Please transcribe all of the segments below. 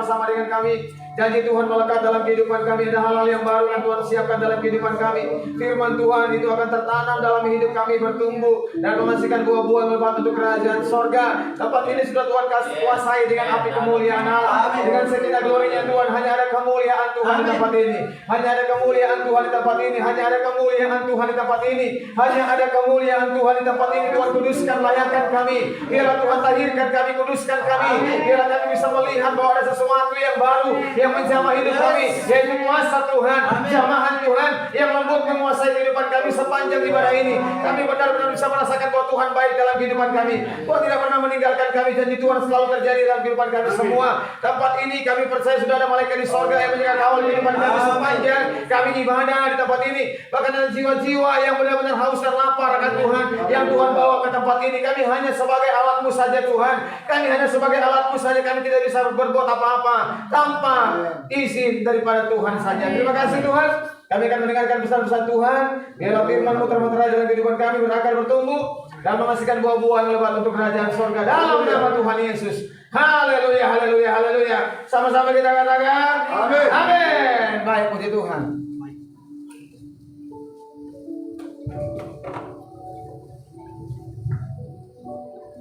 bersama-sama dengan kami. Janji Tuhan melekat dalam kehidupan kami. Ada hal-hal yang baru yang Tuhan siapkan dalam kehidupan kami. Firman Tuhan itu akan tertanam dalam hidup kami, bertumbuh dan menghasilkan buah-buah yang bermanfaat untuk kerajaan sorga. Tempat ini sudah Tuhan kasih kuasai dengan api kemuliaan Allah. Dengan segenap glorinya Tuhan, hanya ada kemuliaan Tuhan di tempat ini. Hanya ada kemuliaan Tuhan di tempat ini. Hanya ada kemuliaan Tuhan di tempat ini. Hanya ada kemuliaan Tuhan di tempat ini. Tuhan kuduskan, layakkan kami. Biarlah Tuhan tahirkan kami, kuduskan kami. Biarlah kami bisa melihat bahwa ada sesuatu yang baru yang menjamah hidup kami, yaitu kuasa Tuhan, jamahan Tuhan yang lembut menguasai kehidupan kami sepanjang ibadah ini. Kami benar-benar bisa merasakan bahwa Tuhan baik dalam kehidupan kami. Tuhan tidak pernah meninggalkan kami. Janji Tuhan selalu terjadi dalam kehidupan kami semua. Tempat ini kami percaya sudah ada malaikat di sorga yang menjaga kawal kehidupan kami sepanjang kami ibadah di tempat ini. Bahkan ada jiwa-jiwa yang benar-benar haus dan lapar akan Tuhan yang Tuhan bawa ke tempat ini. Kami hanya sebagai alatmu saja Tuhan. Kami hanya sebagai alatmu saja. Kami tidak bisa berbuat apa-apa tanpa izin daripada Tuhan saja. Terima kasih Tuhan. Kami akan mendengarkan pesan-pesan Tuhan. Biarlah firman-Mu termeterai dalam kehidupan kami, berakar, bertumbuh dan menghasilkan buah-buah yang lebat untuk kerajaan surga dalam nama Tuhan Yesus. Haleluya, haleluya, haleluya. Sama-sama kita katakan amin. Amin. Baik, puji Tuhan.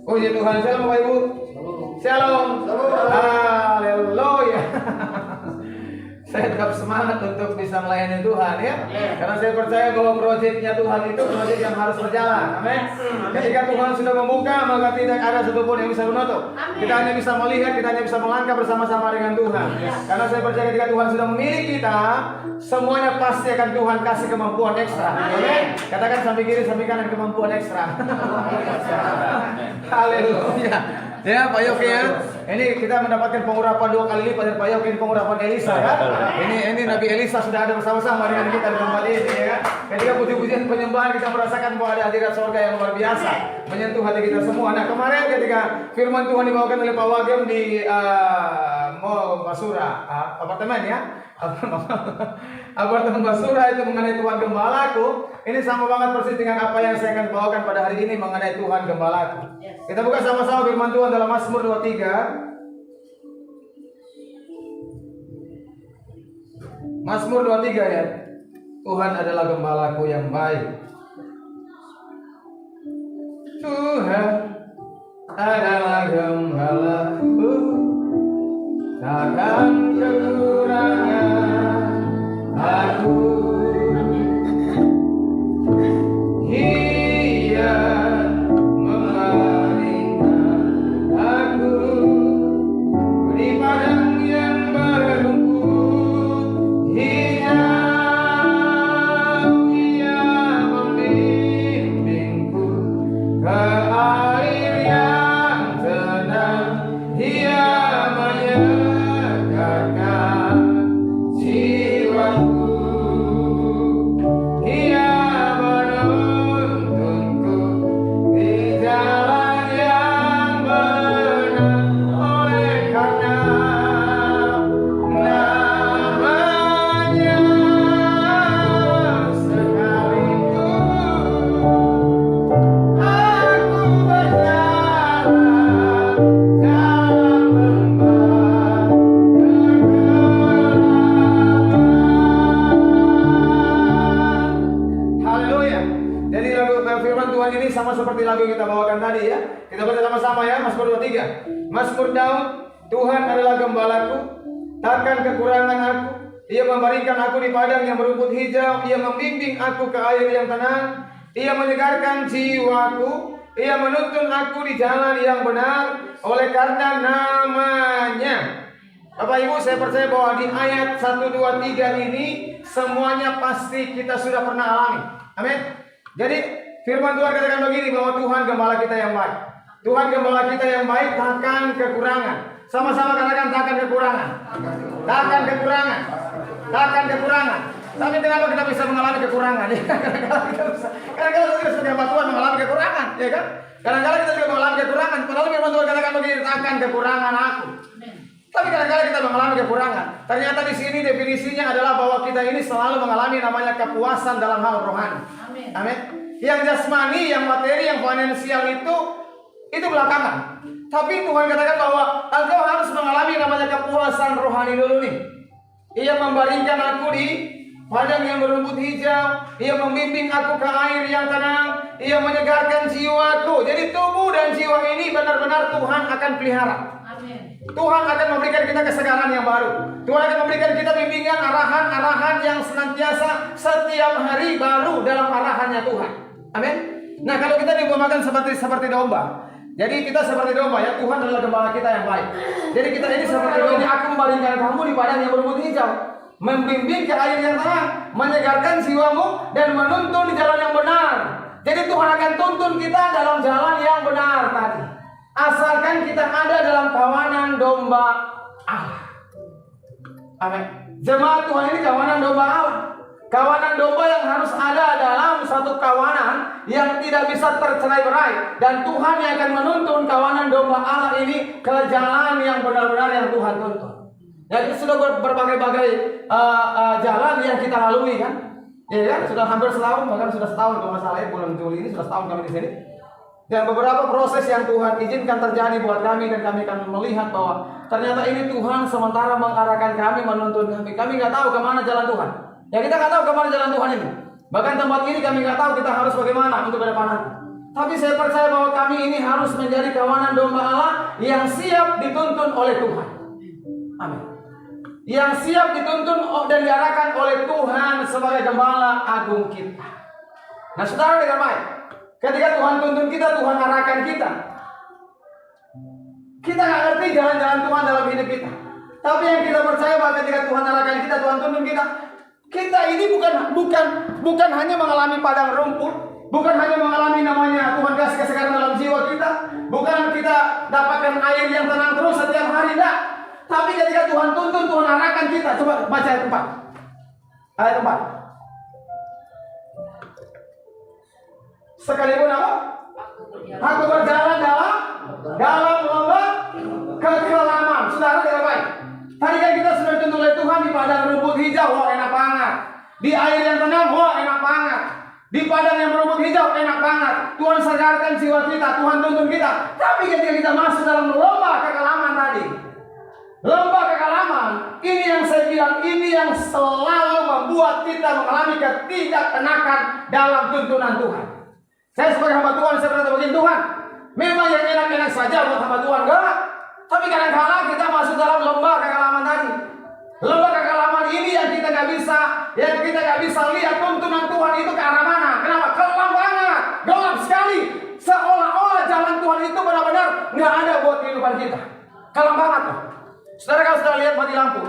Puji Tuhan. Shalom Bapak Ibu. Shalom. Haleluya. Saya tetap semangat untuk bisa melayani Tuhan ya. Karena saya percaya bahwa proyeknya Tuhan itu proyek yang harus berjalan. Amin. Ketika Tuhan sudah membuka, maka tidak ada satupun yang bisa menutup. Kita hanya bisa melihat, kita hanya bisa melangkah bersama-sama dengan Tuhan. Karena saya percaya ketika Tuhan sudah memilih kita, semuanya pasti akan Tuhan kasih kemampuan ekstra. Amin. Katakan sampai kiri, sampai kanan, kemampuan ekstra. Haleluya. Ya Pak Yoki ya, ini kita mendapatkan pengurapan 2 kali lipat dari Pak Yoki, pengurapan Elisa kan. Ini Nabi Elisa sudah ada bersama-sama dengan kita di tempat ini ya kan. Ketika puji-pujian penyembahan kita merasakan bahwa ada hadirat surga yang luar biasa menyentuh hati kita semua. Nah kemarin ketika firman Tuhan dibawakan oleh Pak Wagem di Mall Basura apartemen ya. Apartemen Basura itu mengenai Tuhan Gembalaku. Ini sama banget persis dengan apa yang saya akan bawakan pada hari ini mengenai Tuhan Gembalaku. Kita buka sama-sama firman Tuhan dalam Mazmur 23. Mazmur 23 ya. Tuhan adalah gembalaku yang baik. Tuhan adalah gembalaku, takkan kekurangan aku. Ia memelihara aku di padang yang berumput hijau. Ia membimbingku ke air yang tenang. Ia menyegarkan jiwaku. Ia menuntunku di jalan yang benar, oleh karena namanya sekalipun aku berjalan dalam lembah kegelapan. Haleluya. Jadi lagu firman Tuhan ini sama seperti lagu yang kita bawakan tadi ya. Kita baca sama-sama ya, Mazmur 23. Mazmur Daud, Tuhan adalah gembalaku, takkan kekurangan aku. Ia membaringkan aku di padang yang berumput hijau. Ia membimbing aku ke air yang tenang. Ia menyegarkan jiwaku. Ia menuntun aku di jalan yang benar, oleh karena namanya. Bapak Ibu, saya percaya bahwa di ayat 1, 2, 3 ini semuanya pasti kita sudah pernah alami. Amin. Jadi firman Tuhan katakan begini, bahwa Tuhan gembala kita yang baik. Tuhan gembala kita yang baik, takkan kekurangan. Sama-sama katakan takkan kekurangan. Takkan kekurangan. Takkan kekurangan. Tapi kenapa kita bisa mengalami kekurangan? Kadang-kadang kita sebagai hamba Tuhan mengalami kekurangan, ya kan? Kadang-kadang kita juga mengalami kekurangan. Padahal firman Tuhan katakan begini, takkan kekurangan aku. Tapi kadang-kadang kita mengalami kekurangan. Ternyata di sini definisinya adalah bahwa kita ini selalu mengalami namanya kepuasan dalam hal rohani. Amin. Yang jasmani, yang materi, yang finansial itu belakangan. Tapi Tuhan katakan bahwa engkau harus mengalami namanya kepuasan rohani dulu nih. Ia membaringkan aku di padang yang berumput hijau. Ia membimbing aku ke air yang tenang. Ia menyegarkan jiwaku. Jadi tubuh dan jiwa ini benar-benar Tuhan akan pelihara. Tuhan akan memberikan kita kesegaran yang baru. Tuhan akan memberikan kita bimbingan, arahan-arahan yang senantiasa setiap hari baru dalam arahannya Tuhan. Amin. Nah, kalau kita diumpamakan seperti domba. Jadi kita seperti domba ya, Tuhan adalah gembala kita yang baik. Jadi kita ini seperti domba. Aku membaringkan kamu di padang yang berumput hijau, membimbing ke air yang tenang, menyegarkan jiwamu dan menuntun di jalan yang benar. Jadi Tuhan akan tuntun kita dalam jalan yang benar tadi. Asalkan kita ada dalam kawanan domba Allah. Amin. Jemaat Tuhan ini kawanan domba Allah. Kawanan domba yang harus ada dalam satu kawanan yang tidak bisa tercerai-berai. Dan Tuhan yang akan menuntun kawanan domba Allah ini ke jalan yang benar-benar yang Tuhan tuntun. Jadi sudah berbagai-bagai jalan yang kita lalui kan. Ya kan, sudah hampir setahun, bahkan sudah setahun kalau masalah bulan Juli ini sudah setahun kami di sini. Dan beberapa proses yang Tuhan izinkan terjadi buat kami dan kami akan melihat bahwa ternyata ini Tuhan sementara mengarahkan kami, menuntun kami. Kami nggak tahu kemana jalan Tuhan. Ya kita nggak tahu kemana jalan Tuhan ini. Bahkan tempat ini kami nggak tahu kita harus bagaimana untuk ke depan. Tapi saya percaya bahwa kami ini harus menjadi kawanan domba Allah yang siap dituntun oleh Tuhan. Amin. Yang siap dituntun dan diarahkan oleh Tuhan sebagai gembala agung kita. Nah, saudara dengar baik. Ketika Tuhan tuntun kita, Tuhan arahkan kita. Kita nggak ngerti jalan-jalan Tuhan dalam hidup kita. Tapi yang kita percaya bahwa ketika Tuhan arahkan kita, Tuhan tuntun kita. Kita ini bukan hanya mengalami padang rumput, bukan hanya mengalami namanya Tuhan kasih kesegaran dalam jiwa kita, bukan kita dapatkan air yang tenang terus setiap hari, enggak. Tapi ketika Tuhan tuntun, Tuhan arahkan kita. Coba baca ayat 4. Ayat 4. Sekalipun apa? Aku berjalan dalam lembah kekelaman. Saudara dengar baik. Tadi kan kita sudah dituntun oleh Tuhan di padang rumput hijau, wah enak banget. Di air yang tenang, wah enak banget. Di padang yang berumput hijau, enak banget. Tuhan segarkan jiwa kita, Tuhan tuntun kita. Tapi ketika kita masuk dalam lembah kekelaman tadi, lembah kekelaman, ini yang saya bilang, ini yang selalu membuat kita mengalami ketidaktenakan dalam tuntunan Tuhan. Saya sebagai hamba Tuhan, saya berkata begini, Tuhan, memang yang enak-enak saja buat hamba Tuhan, enggak. Tapi kadang-kadang kita masuk dalam lembah kekelaman tadi. Lembah kekelaman ini yang kita nggak bisa lihat tuntunan Tuhan itu ke arah mana. Kenapa? Kelam banget, gelap sekali. Seolah-olah jalan Tuhan itu benar-benar nggak ada buat kehidupan kita. Kelam banget loh. Saudara kalau sudah lihat mati lampu,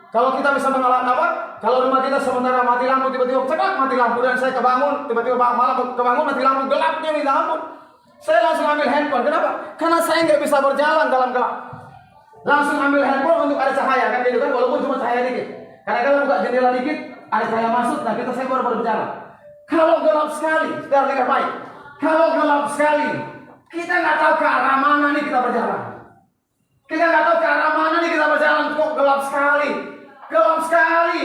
kalau kita bisa mengalami apa? Kalau rumah kita sementara mati lampu, tiba-tiba cekat mati lampu dan saya kebangun, tiba-tiba malam kebangun mati lampu, gelapnya minta ampun. Saya langsung ambil handphone. Kenapa? Karena saya nggak bisa berjalan dalam gelap. Langsung ambil handphone untuk ada cahaya kan gitu kan, walaupun cuma cahaya dikit. Karena kalau buka jendela dikit, ada cahaya masuk, nah saya baru berjalan. Kalau gelap sekali, sudah dengar baik. Kalau gelap sekali, kita nggak tahu ke arah mana nih kita berjalan. Kita nggak tahu ke arah mana nih kita berjalan. Kok gelap sekali,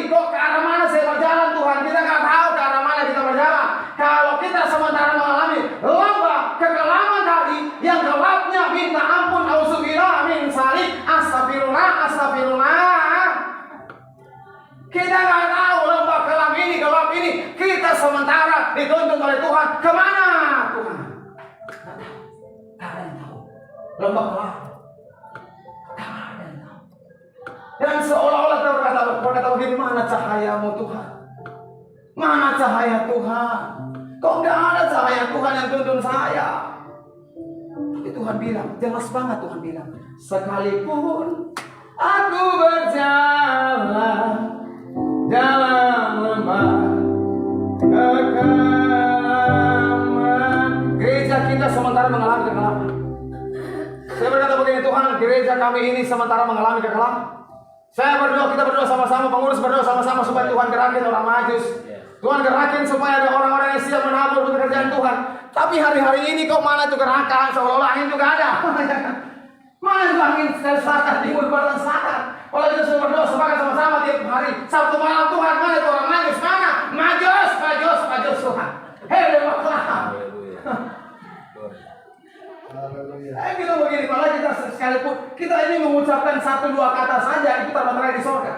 kok ke arah mana saya berjalan Tuhan? Kita nggak tahu ke arah mana kita berjalan. Kalau kita sementara mengalami lembah kekelaman tadi, yang gelapnya minta ampun, auzubillah min salik, astagfirullah. Kita nggak tahu lembah gelap ini, kita sementara dituntun oleh Tuhan kemana Tuhan? Nggak ada yang tahu. Lembah gelap. Dan seolah-olah berkata begini, mana cahayamu Tuhan? Mana cahaya Tuhan? Kok nggak ada cahaya Tuhan yang tuntun saya? Tapi Tuhan bilang, jelas banget Tuhan bilang, sekalipun aku berjalan dalam lembah kekelaman. Gereja kita sementara mengalami kekelaman. Saya berkata begini, Tuhan, gereja kami ini sementara mengalami kekelaman. Saya berdoa, kita berdoa sama-sama, pengurus berdoa sama-sama supaya Tuhan gerakin orang Majus. Tuhan gerakin supaya ada orang-orang yang siap menabur untuk kerjaan Tuhan. Tapi hari-hari ini kok mana itu gerakan, seolah-olah angin juga ada. Mana itu angin dari selatan, timur, barat, selatan. Kalau kita sudah berdoa sepakat sama-sama tiap hari, Sabtu malam Tuhan, mana itu orang Majus? Mana? Majus Tuhan. Hei, kita begini, malah kita sekalipun kita ini mengucapkan 1-2 kata saja itu terbaterai di surga.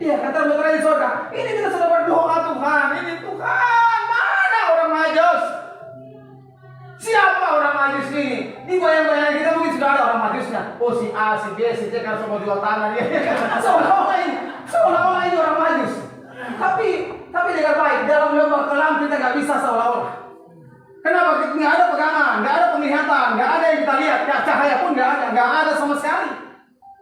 Iya, kata terbaterai di surga. Ini kita sudah berdoa Tuhan. Ini Tuhan, mana orang Majus? Siapa orang Majus ini? Di bayang-bayang kita mungkin sudah ada orang Majusnya. Oh si A, si B, si C karena semua jual tanah dia. Seolah-olah ini orang Majus. Tapi dengan baik dalam lembah kelam kita nggak bisa seolah-olah. Kenapa? Nggak ada pegangan, nggak ada penglihatan, nggak ada yang kita lihat, cahaya pun nggak ada sama sekali.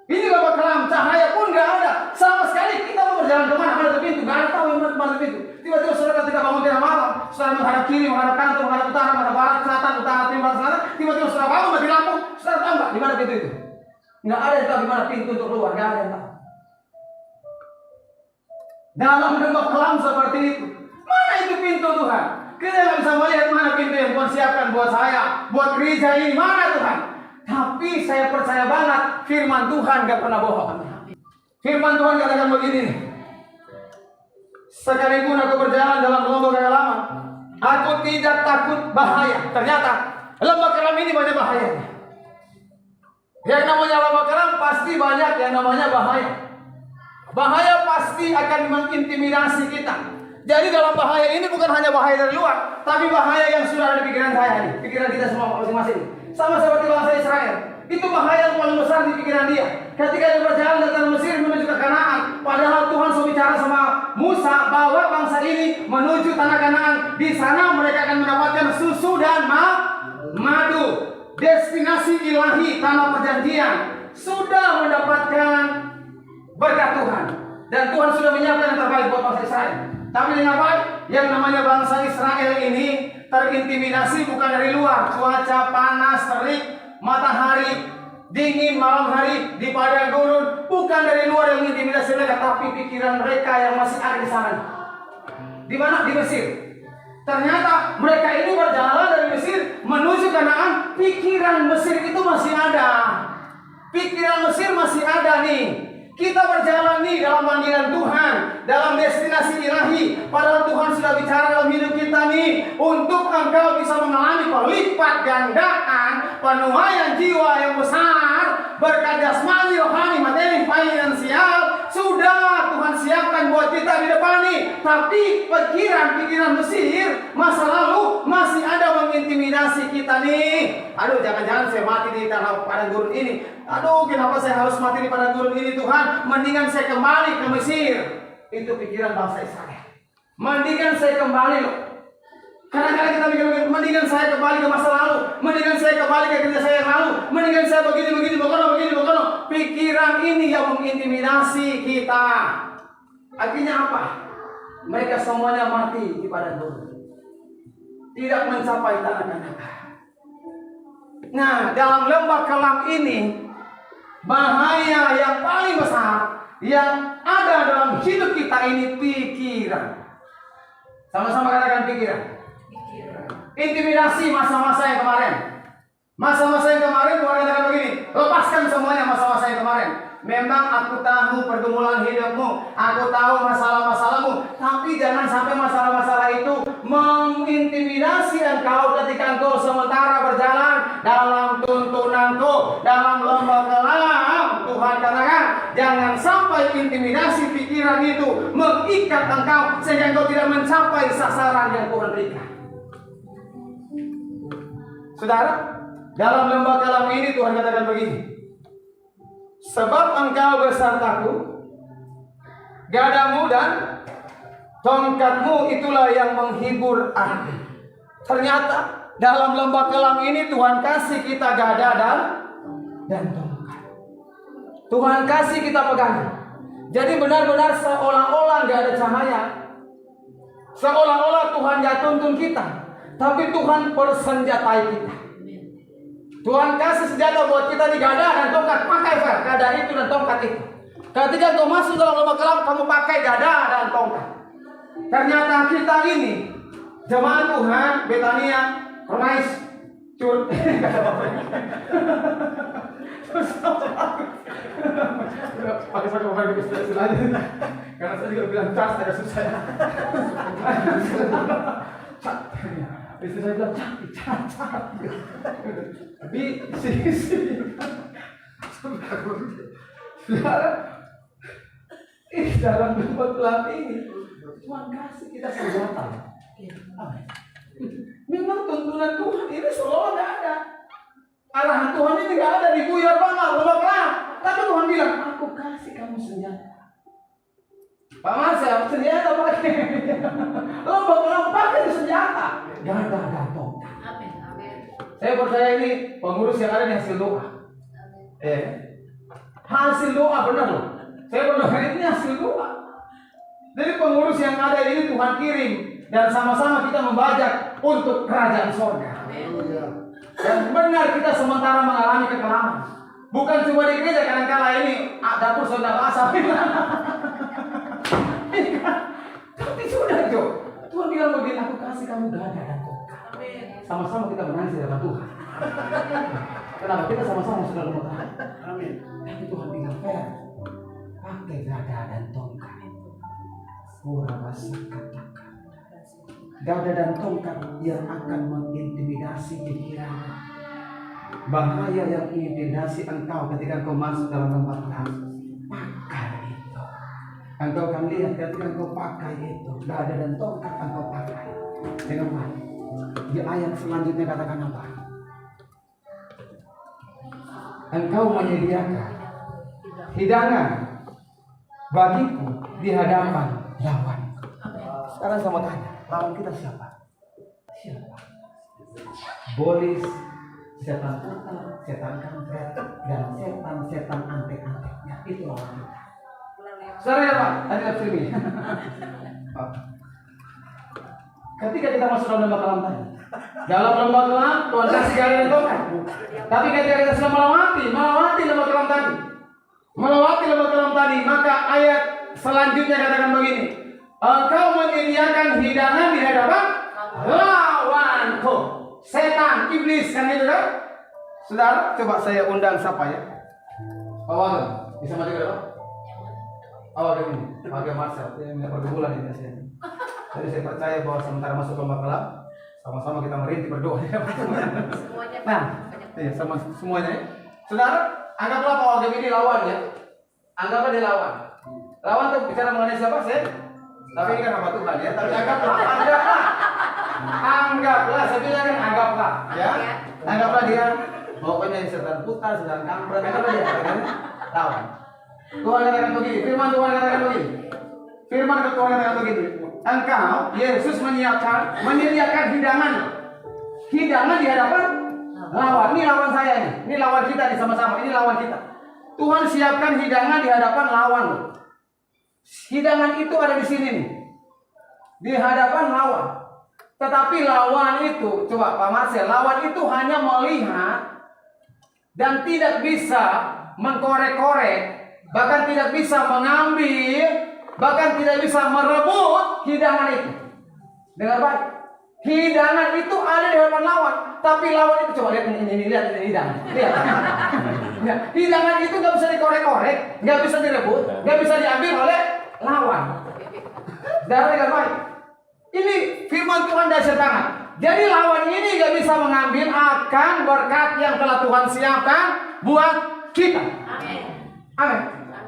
Ini lembah kelam, cahaya pun nggak ada sama sekali. Kita mau berjalan kemana? Mana pintu? Nggak ada tahu yang mana pintu. Tiba-tiba saudara ketika bangun tengah malam, saudara menghadap kiri, menghadap kanan, atau menghadap utara, menghadap barat, selatan, utara, timur, selatan. Tiba-tiba saudara bangun mati lampu, saudara tahu nggak di mana pintu itu? Nggak ada yang tahu di mana pintu untuk keluar, nggak ada yang tahu. Dalam lembah kelam seperti itu, mana itu pintu Tuhan? Kita nggak bisa melihat mana pintu yang Tuhan siapkan buat saya, buat gereja ini, mana Tuhan? Tapi saya percaya banget firman Tuhan nggak pernah bohong. Firman Tuhan katakan begini, sekalipun aku berjalan dalam lembah kekelaman, aku tidak takut bahaya. Ternyata lembah kelam ini banyak bahayanya. Yang namanya lembah kelam pasti banyak yang namanya bahaya. Bahaya pasti akan mengintimidasi kita. Jadi dalam bahaya ini bukan hanya bahaya dari luar, tapi bahaya yang sudah ada di pikiran saya nih, pikiran kita semua masing-masing. Sama seperti bangsa Israel, itu bahaya yang paling besar di pikiran dia. Ketika dia berjalan dari tanah Mesir menuju ke Kanaan, padahal Tuhan sudah bicara sama Musa bahwa bangsa ini menuju tanah Kanaan. Di sana mereka akan mendapatkan susu dan madu. Destinasi ilahi, tanah perjanjian, sudah mendapatkan berkat Tuhan. Dan Tuhan sudah menyiapkan yang terbaik buat bangsa Israel. Tapi dengan baik, yang namanya bangsa Israel ini terintimidasi bukan dari luar. Cuaca panas, terik, matahari, dingin malam hari di padang gurun. Bukan dari luar yang mengintimidasi mereka, tapi pikiran mereka yang masih ada di sana. Di mana? Di Mesir. Ternyata mereka ini berjalan dari Mesir menuju Kanaan. Pikiran Mesir itu masih ada. Pikiran Mesir masih ada nih. Kita berjalan nih dalam panggilan Tuhan, dalam destinasi ilahi. Padahal Tuhan sudah bicara dalam hidup kita nih, untuk engkau bisa mengalami pelipat gandaan penuaian jiwa yang besar, berkat jasmani, rohani, materi, finansial. Sudah Tuhan siapkan buat kita di depan nih. Tapi pikiran Mesir masa lalu masih ada mengintimidasi kita nih. Aduh, jangan-jangan saya mati di tanah padang gurun ini. Aduh, kenapa saya harus mati di padang gurun ini Tuhan? Mendingan saya kembali ke Mesir. Itu pikiran bangsa Israel. Mendingan saya kembali loh. Kadang-kadang kita mikir, mendingan saya kembali ke masa lalu, mendingan saya kembali ke kerja saya yang lalu, mendingan saya begini, begono. Pikiran ini yang mengintimidasi kita. Artinya apa? Mereka semuanya mati di padang gurun, tidak mencapai tanah Kanaan. Nah, dalam lembah kelam ini, bahaya yang paling besar yang ada dalam hidup kita ini pikiran. Sama-sama katakan pikiran. Intimidasi masa-masa yang kemarin. Masa-masa yang kemarin Tuhan katakan begini, lepaskan semuanya masa-masa yang kemarin. Memang aku tahu pergumulan hidupmu, aku tahu masalah-masalahmu, tapi jangan sampai masalah-masalah itu mengintimidasi engkau ketika engkau sementara berjalan dalam tuntunanku, dalam lembah kelam. Tuhan katakan, jangan sampai intimidasi pikiran itu mengikat engkau sehingga engkau tidak mencapai sasaran yang Tuhan berikan. Saudara, dalam lembah kelam ini Tuhan katakan begini, sebab engkau besertaku, gadamu dan tongkatmu itulah yang menghibur aku. Ternyata dalam lembah kelam ini Tuhan kasih kita gada dan tongkat. Tuhan kasih kita pegangan. Jadi benar-benar seolah-olah gak ada cahaya, seolah-olah Tuhan gak tuntun kita, tapi Tuhan persenjatai kita. Tuhan kasih senjata buat kita di gada dan tongkat. Pakai gada itu dan tongkat itu. Ketika kau masuk dalam lembah kelam, kamu pakai gada dan tongkat. Ternyata kita ini jemaat Tuhan Betania Ronais Cur. Pakai pakai mobil istilah aja. Karena saya juga bilang cas agak susah ya. Istri saya bilang cat. Tapi sini. Saudara, dalam lembah kelam ini Tuhan kasih kita senjata. Amin. Memang tuntunan Tuhan ini seolah nggak ada. Arahan Tuhan ini nggak ada, dibuyar banget, lembah kelam. Tapi Tuhan bilang, aku kasih kamu senjata. Pak Marcel, senjata pakai. Lembah kelam pakai senjata. Gada dan tongkat. Saya percaya ini pengurus yang ada di hasil doa. Hasil doa benar loh. Saya berdoa ini hasil doa. Jadi pengurus yang ada ini Tuhan kirim dan sama-sama kita membajak untuk kerajaan sorga. Dan benar kita sementara mengalami kekelaman. Bukan cuma di gereja, kadang-kala ini dapur sudah basah. Tapi sudah Jo. Tuhan bilang begini, aku kasih kamu gada dan tongkat. Sama-sama kita menangis di hadapan Tuhan. Kenapa? Kita sama-sama sudah lemah. Amin. Tapi Tuhan bilang fair. Pakai gada dan tongkat. Katakan. Gada dan tongkat yang akan mengintimidasi pikiran. Bahaya yang mengintimidasi engkau ketika engkau masuk dalam tempat kelam. Pakai itu. Engkau akan lihat ketika engkau pakai itu. Gada dan tongkat engkau pakai. Dengan baik. Di ayat selanjutnya katakan apa? Engkau menyediakan hidangan bagiku di hadapan lawan. Sekarang sama tanya, lawan kita siapa? Siapa? Bolis, setan putar, setan kampret, dan setan-setan antek-anteknya. Itu lawan kita. Saudara Pak, ada sini. Ketika kita masuk dalam lembah kelam tadi, dalam lembah kelam Tuhan kasih gada dan tongkat. Tapi ketika kita sudah melewati lembah kelam tadi, maka ayat selanjutnya katakan begini, engkau menyediakan hidangan di hadapan lawanku, setan, iblis, kan itu kan? Saudara, coba saya undang siapa ya? Pak Wagen, bisa maju ke depan? Oh, ini, Pak Marcel, ini pergumulan ini saya. Jadi saya percaya bahwa sementara masuk lembah kelam, sama-sama kita merintih berdoa. Semuanya Pak. Iya, sama semuanya ya. Saudara, anggaplah Pak Wagen ini lawan ya. Anggaplah dia lawan. Lawan tuh bicara mengenai siapa sih? Tapi ini kan hamba Tuhan ya. Tapi anggaplah, saya bilang kan anggaplah ya. Anggaplah dia pokoknya setan putar, setan kampret, anggaplah dia lawan. Tuhan katakan begini, firman Tuhan katakan begini. Firman Tuhan katakan begini. Engkau, Yesus menyediakan hidangan di hadapan lawan. Ini lawan saya nih. Ini lawan kita nih sama-sama. Ini lawan kita. Tuhan siapkan hidangan di hadapan lawan. Hidangan itu ada di sini nih. Di hadapan lawan. Tetapi lawan itu, coba Pak Marcel, lawan itu hanya melihat dan tidak bisa mengkorek-korek, bahkan tidak bisa mengambil, bahkan tidak bisa merebut hidangan itu. Dengar baik. Hidangan itu ada di hadapan lawan, tapi lawan itu coba lihat ini lihat ini hidangan. Lihat. Ya, hidangan itu nggak bisa dikorek-korek, nggak bisa direbut, nggak bisa diambil oleh lawan. Dengar baik. Ini firman Tuhan dasar tangan. Jadi lawan ini nggak bisa mengambil akan berkat yang telah Tuhan siapkan buat kita. Amin. Amin.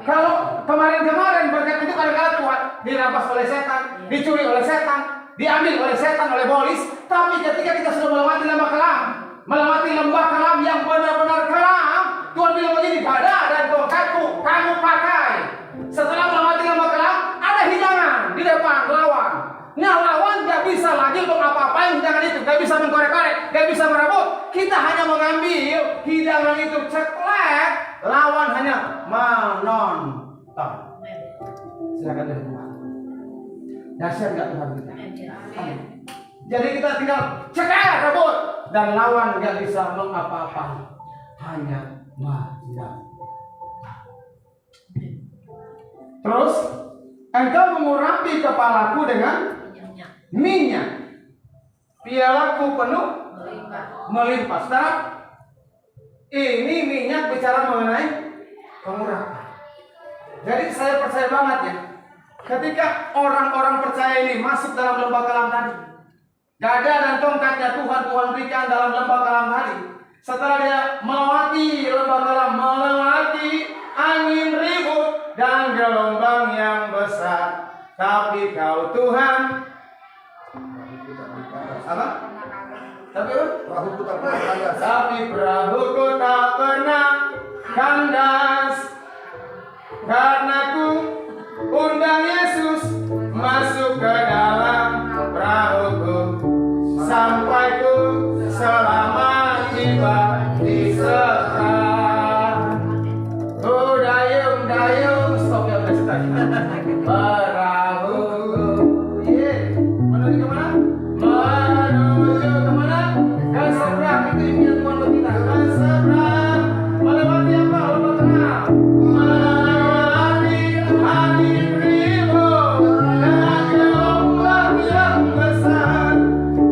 Kalau kemarin berkat itu kadang-kadang Tuhan dirampas oleh setan, dicuri oleh setan, diambil oleh setan, oleh bolis. Tapi ketika kita sudah melewati lembah kelam yang benar-benar kelam, Tuhan bilang begini, gada dan tongkatku kamu pakai. Setelah melewati lembah kelam, ada hidangan di depan lawan. Nah, lawan gak bisa lagi mengapa-apain hidangan itu, gak bisa mengkorek-korek, gak bisa merebut. Kita hanya mengambil hidangan itu, ceklek. Lawan hanya menonton. Silakan dari Tuhan. Dahsyat gak Tuhan kita? Amin. Jadi kita tinggal ceklek, rebut, dan lawan gak bisa mengapa-apain, hanya menonton. Terus, engkau mengurapi kepalaku dengan minyak, pialaku penuh melimpah. Saudara, ini minyak bicara mengenai pengurapan. Jadi saya percaya banget ya, ketika orang-orang percaya ini masuk dalam lembah kelam tadi, gada dan tongkatnya Tuhan berikan dalam lembah kelam tadi. Setelah dia melewati lembah kelam, melewati angin ribut dan gelombang yang besar, tapi Kau Tuhan apa? Tapi perahuku tak pernah kandas. Tapi perahuku tak pernah kandas, karena ku undang Yesus masuk ke dalam perahuku, sampai ku selamat tiba di seberang. Oh dayung, stop ya, udah stop. Perahuku, menuju kemana? Menuju kemana? Ke seberang. Itu impian Tuhan buat kita. Ke seberang. Melewati apa? Lembah kelam. Melewati angin ribut dan gelombang yang besar,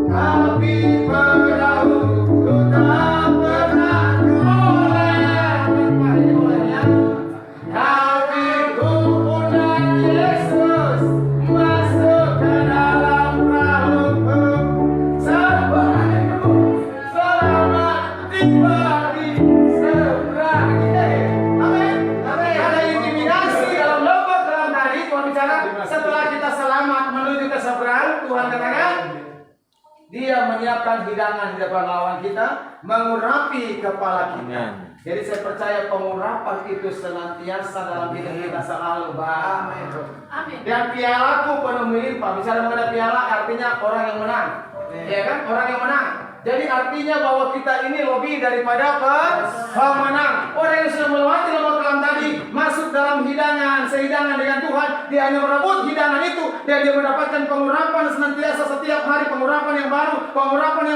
tapi perahuku tak pernah olehnya. Tapi ku undang Yesus masuk ke dalam perahuku, sampai ku selamat tiba di seberang. Amin. Ada intimidasi dalam lembah kelam tadi. Tuhan bicara setelah kita selamat menuju ke seberang, Tuhan katakan Dia menyiapkan hidangan di depan lawan kita, mengurapi kepala kita. Jadi saya percaya pengurapan itu senantiasa dalam hidup kita selalu. Amin. Dan pialaku penuh melimpah. Misalnya mengenai piala artinya orang yang menang. Ya kan? Orang yang menang. Jadi artinya bahwa kita ini lebih daripada pemenang. Orang yang sudah melewati lembah kelam tadi, masuk dalam sehidangan dengan Tuhan, dia hanya merebut hidangan itu, dan dia mendapatkan pengurapan senantiasa setiap hari, pengurapan yang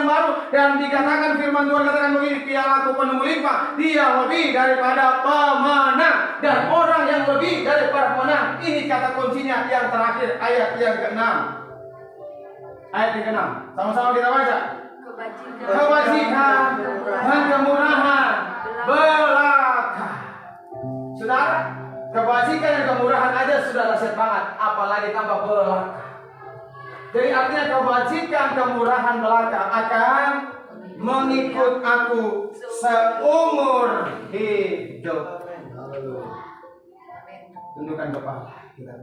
baru, dan dikatakan firman Tuhan katakan begini, pialaku penuh melimpah. Dia lebih daripada pemenang, dan orang yang lebih daripada pemenang. Ini kata kuncinya yang terakhir, ayat yang ke-6. Ayat yang ke-6. Sama-sama kita baca. Kebajikan dan kemurahan belaka. Saudara, kebajikan dan kemurahan aja sudah dahsyat banget, apalagi tambah belaka. Jadi artinya kebajikan, kemurahan, belaka akan mengikut aku seumur hidup. Tundukkan kepala kita.